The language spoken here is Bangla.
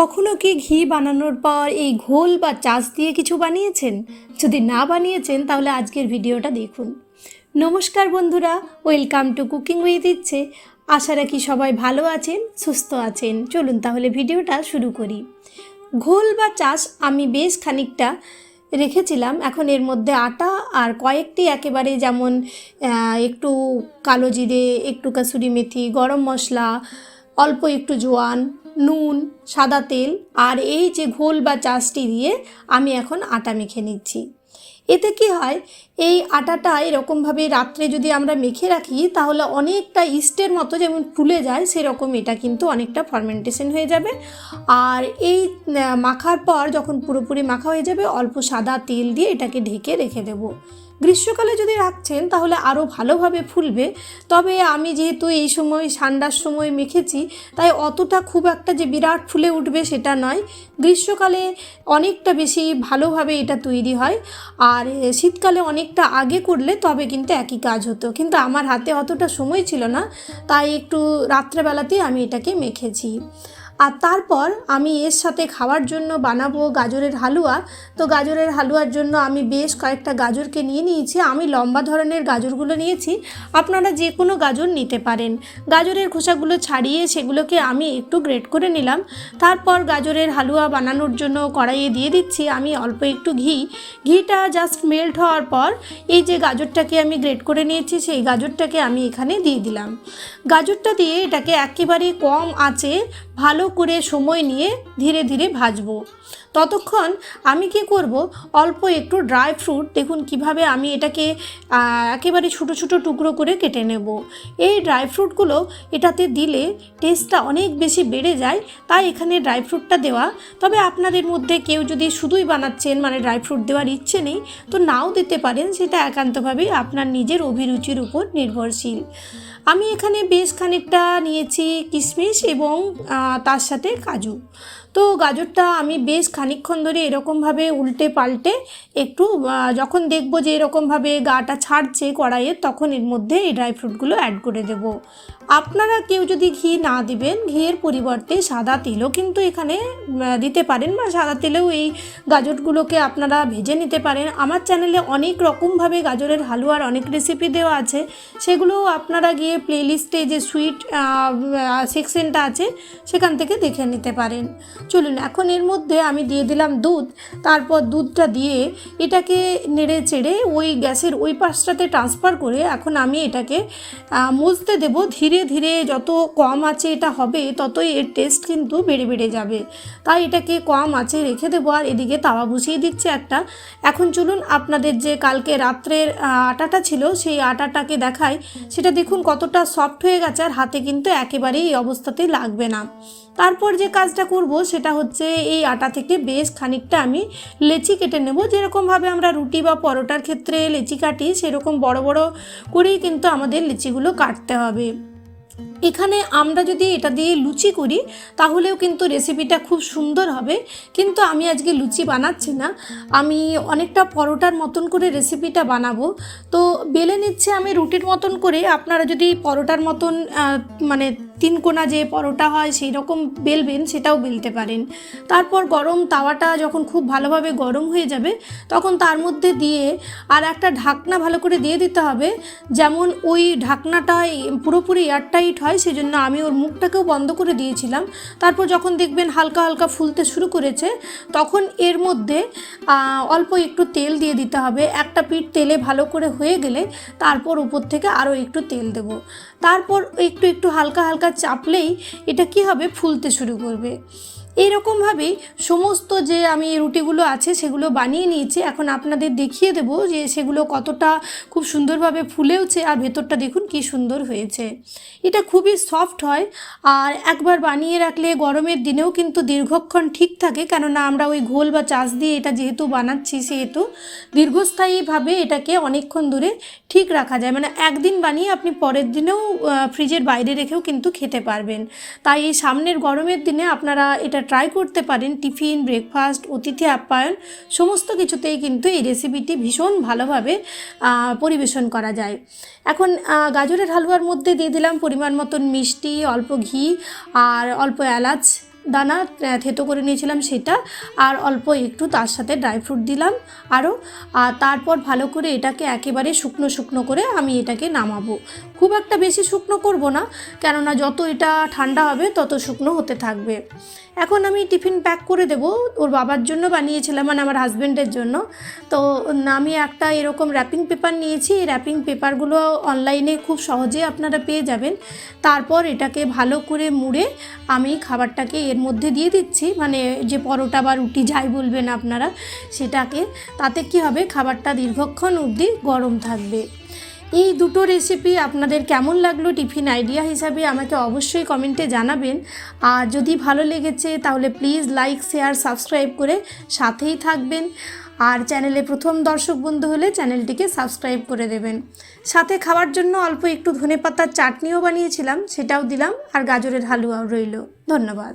কখনো কি ঘি বানানোর পর এই ঘোল বা চাষ দিয়ে কিছু বানিয়েছেন? যদি না বানিয়েছেন তাহলে আজকের ভিডিওটা দেখুন। নমস্কার বন্ধুরা, ওয়েলকাম টু কুকিং উইথ ইচ্ছে। আশা রাখি সবাই ভালো আছেন, সুস্থ আছেন। চলুন তাহলে ভিডিওটা শুরু করি। ঘোল বা চাষ আমি বেশ খানিকটা রেখেছিলাম। এখন এর মধ্যে আটা আর কয়েকটি একেবারে যেমন একটু কালো জিরে, একটু কাসুরি মেথি, গরম মশলা, অল্প একটু জোয়ান, নুন, সাদা তেল আর এই যে ঘোল বা চাষটি দিয়ে আমি এখন আটা মেখে নিচ্ছি। এতে কি হয়, এই আটাটা এরকমভাবে রাত্রে যদি আমরা মেখে রাখি তাহলে অনেকটা ইস্টের মতো যেমন ফুলে যায় সেরকম এটা কিন্তু অনেকটা ফার্মেন্টেশন হয়ে যাবে। আর এই মাখার পর যখন পুরোপুরি মাখা হয়ে যাবে অল্প সাদা তেল দিয়ে এটাকে ঢেকে রেখে দেবো। গ্রীষ্মকালে যদি রাখছেন তাহলে আরও ভালোভাবে ফুলবে। তবে আমি যেহেতু এই সময় ঠান্ডার সময় মেখেছি তাই অতটা খুব একটা যে বিরাট ফুলে উঠবে সেটা নয়। গ্রীষ্মকালে অনেকটা বেশি ভালোভাবে এটা তৈরি হয়, আর শীতকালে অনেকটা আগে করলে তবে কিন্তু একই কাজ হতো, কিন্তু আমার হাতে অতটা সময় ছিল না তাই একটু রাত্রেবেলাতেই আমি এটাকে মেখেছি। আর তারপর আমি এর সাথে খাওয়ার জন্য বানাবো গাজরের হালুয়া। তো গাজরের হালুয়ার জন্য আমি বেশ কয়েকটা গাজরকে নিয়ে নিয়েছি। আমি লম্বা ধরনের গাজরগুলো নিয়েছি, আপনারা যে কোনো গাজর নিতে পারেন। গাজরের খোসাগুলো ছাড়িয়ে সেগুলোকে আমি একটু গ্রেট করে নিলাম। তারপর গাজরের হালুয়া বানানোর জন্য কড়াইয়ে দিয়ে দিচ্ছি আমি অল্প একটু ঘিটা জাস্ট মেল্ট হওয়ার পর এই যে গাজরটাকে আমি গ্রেট করে নিয়েছি সেই গাজরটাকে আমি এখানে দিয়ে দিলাম। গাজরটা দিয়ে এটাকে একেবারে কম আঁচে ভালো করে সময় নিয়ে ধীরে ধীরে ভাজবো। ততক্ষণ আমি কি করব, অল্প একটু ড্রাই ফ্রুট, দেখুন কিভাবে আমি এটাকে একেবারে ছোটো ছোটো টুকরো করে কেটে নেব। এই ড্রাই ফ্রুটগুলো এটাতে দিলে টেস্টটা অনেক বেশি বেড়ে যায়, তাই এখানে ড্রাই ফ্রুটটা দেওয়া। তবে আপনাদের মধ্যে কেউ যদি শুধুই বানাচ্ছেন মানে ড্রাই ফ্রুট দেওয়ার ইচ্ছে নেই তো নাও দিতে পারেন, সেটা একান্তভাবেই আপনার নিজের অভিরুচির উপর নির্ভরশীল। আমি এখানে বেশ খানিকটা নিয়েছি কিশমিশ এবং তার সাথে কাজু। তো গাজরটা আমি বেশ খানিকক্ষণ ধরে এরকমভাবে উল্টে পাল্টে একটু যখন দেখবো যে এরকমভাবে গাটা ছাড়ছে কড়াইয়ে তখন এর মধ্যে এই ড্রাই ফ্রুটগুলো অ্যাড করে দেব। আপনারা কেউ যদি ঘি না দিবেন, ঘিয়ের পরিবর্তে সাদা তেলও কিন্তু এখানে দিতে পারেন, বা সাদা তেলেও এই গাজরগুলোকে আপনারা ভেজে নিতে পারেন। আমার চ্যানেলে অনেক রকমভাবে গাজরের হালুয়ার অনেক রেসিপি দেওয়া আছে, সেগুলো আপনারা গিয়ে প্লেলিস্টে যে সুইট সেকশনটা আছে সেখান থেকে দেখে নিতে পারেন। চলুন এখন এর মধ্যে আমি দিয়ে দিলাম দুধ। তারপর দুধটা দিয়ে এটাকে নেড়ে চেড়ে ওই গ্যাসের ওই পাশটাতে ট্রান্সফার করে এখন আমি এটাকে মজতে দেব। ধীরে ধীরে যত কম আঁচে এটা হবে ততই এর টেস্ট কিন্তু বেড়ে বেড়ে যাবে, তাই এটাকে কম আঁচে রেখে দেবো। আর এদিকে তাওয়া বসিয়ে দিচ্ছে একটা। এখন চলুন আপনাদের যে কালকে রাত্রের আটাটা ছিল সেই আটাটাকে দেখাই। সেটা দেখুন কতটা সফট হয়ে গেছে, আর হাতে কিন্তু একেবারেই এই অবস্থাতে লাগবে না। তারপর যে কাজটা করব সেটা হচ্ছে এই আটা থেকে বেশ খানিকটা আমি লেচি কেটে নেব। যেরকমভাবে আমরা রুটি বা পরোটার ক্ষেত্রে লেচি কাটি সেরকম বড় বড় করেই কিন্তু আমাদের লেচিগুলো কাটতে হবে। এখানে আমরা যদি এটা দিয়ে লুচি করি তাহলেও কিন্তু রেসিপিটা খুব সুন্দর হবে, কিন্তু আমি আজকে লুচি বানাচ্ছি না, আমি অনেকটা পরোটার মতন করে রেসিপিটা বানাবো। তো বেলে নিচ্ছে আমি রুটির মতন করে। আপনারা যদি পরোটার মতন মানে তিন কোনা যে পরোটা হয় সেই রকম বেলবেন সেটাও বেলতে পারেন। তারপর গরম তাওয়াটা যখন খুব ভালোভাবে গরম হয়ে যাবে তখন তার মধ্যে দিয়ে আর একটা ঢাকনা ভালো করে দিয়ে দিতে হবে, যেমন ওই ঢাকনাটা পুরোপুরি এয়ারটাইট হয়, সেজন্য আমি ওর মুখটাকেও বন্ধ করে দিয়েছিলাম। তারপর যখন দেখবেন হালকা হালকা ফুলতে শুরু করেছে তখন এর মধ্যে অল্প একটু তেল দিয়ে দিতে হবে। একটা পিঠ তেলে ভালো করে হয়ে গেলে তারপর উপর থেকে আরও একটু তেল দেব। তারপর একটু একটু হালকা হালকা চাপলেই এটা কি হবে, ফুলতে শুরু করবে। এইরকমভাবেই সমস্ত যে আমি রুটিগুলো আছে সেগুলো বানিয়ে নিয়েছি। এখন আপনাদের দেখিয়ে দেব যে সেগুলো কতটা খুব সুন্দরভাবে ফুলেওছে, আর ভেতরটা দেখুন কি সুন্দর হয়েছে। এটা খুবই সফট হয়, আর একবার বানিয়ে রাখলে গরমের দিনেও কিন্তু দীর্ঘক্ষণ ঠিক থাকে, কেননা আমরা ওই ঘোল বা চাষ দিয়ে এটা যেহেতু বানাচ্ছি সেহেতু দীর্ঘস্থায়ীভাবে এটাকে অনেকক্ষণ ধরে ঠিক রাখা যায়। মানে একদিন বানিয়ে আপনি পরের দিনেও ফ্রিজের বাইরে রেখেও কিন্তু খেতে পারবেন। তাই এই সামনের গরমের দিনে আপনারা এটা ট্রাই করতে পারেন। টিফিন, ব্রেকফাস্ট, অতিথি আপ্যায়ন সমস্ত কিছুতেই কিন্তু এই রেসিপিটি ভীষণ ভালোভাবে পরিবেশন করা যায়। এখন গাজরের হালুয়ার মধ্যে দিয়ে দিলাম পরিমাণ মতন মিষ্টি, অল্প ঘি আর অল্প এলাচ দানা থেতো করে নিয়েছিলাম সেটা, আর অল্প একটু তার সাথে ড্রাই ফ্রুট দিলাম আরও। আর তারপর ভালো করে এটাকে একেবারে শুকনো শুকনো করে আমি এটাকে নামাবো। খুব একটা বেশি শুকনো করব না, কেননা যত এটা ঠান্ডা হবে তত শুকনো হতে থাকবে। এখন আমি টিফিন প্যাক করে দেব। ওর বাবার জন্য বানিয়েছিলাম, মানে আমার হাজব্যান্ডের জন্য। তো আমি একটা এরকম র্যাপিং পেপার নিয়েছি। এই র্যাপিং পেপারগুলো অনলাইনে খুব সহজে আপনারা পেয়ে যাবেন। তারপর এটাকে ভালো করে মুড়ে আমি খাবারটাকে এর মধ্যে দিয়ে দিচ্ছি, মানে যে পরোটা বা রুটি যাই বলবেন আপনারা সেটাকে। তাতে কি হবে, খাবারটা দীর্ঘক্ষণ অবধি গরম থাকবে। এই দুটো রেসিপি আপনাদের কেমন লাগলো টিফিন আইডিয়া হিসাবে আমাকে অবশ্যই কমেন্টে জানাবেন। আর যদি ভালো লেগেছে তাহলে প্লিজ লাইক, শেয়ার, সাবস্ক্রাইব করে সাথেই থাকবেন। আর চ্যানেলে প্রথম দর্শক বন্ধু হলে চ্যানেলটিকে সাবস্ক্রাইব করে দেবেন। সাথে খাওয়ার জন্য অল্প একটু ধনেপাতার চাটনিও বানিয়েছিলাম, সেটাও দিলাম, আর গাজরের হালুয়াও রইল। ধন্যবাদ।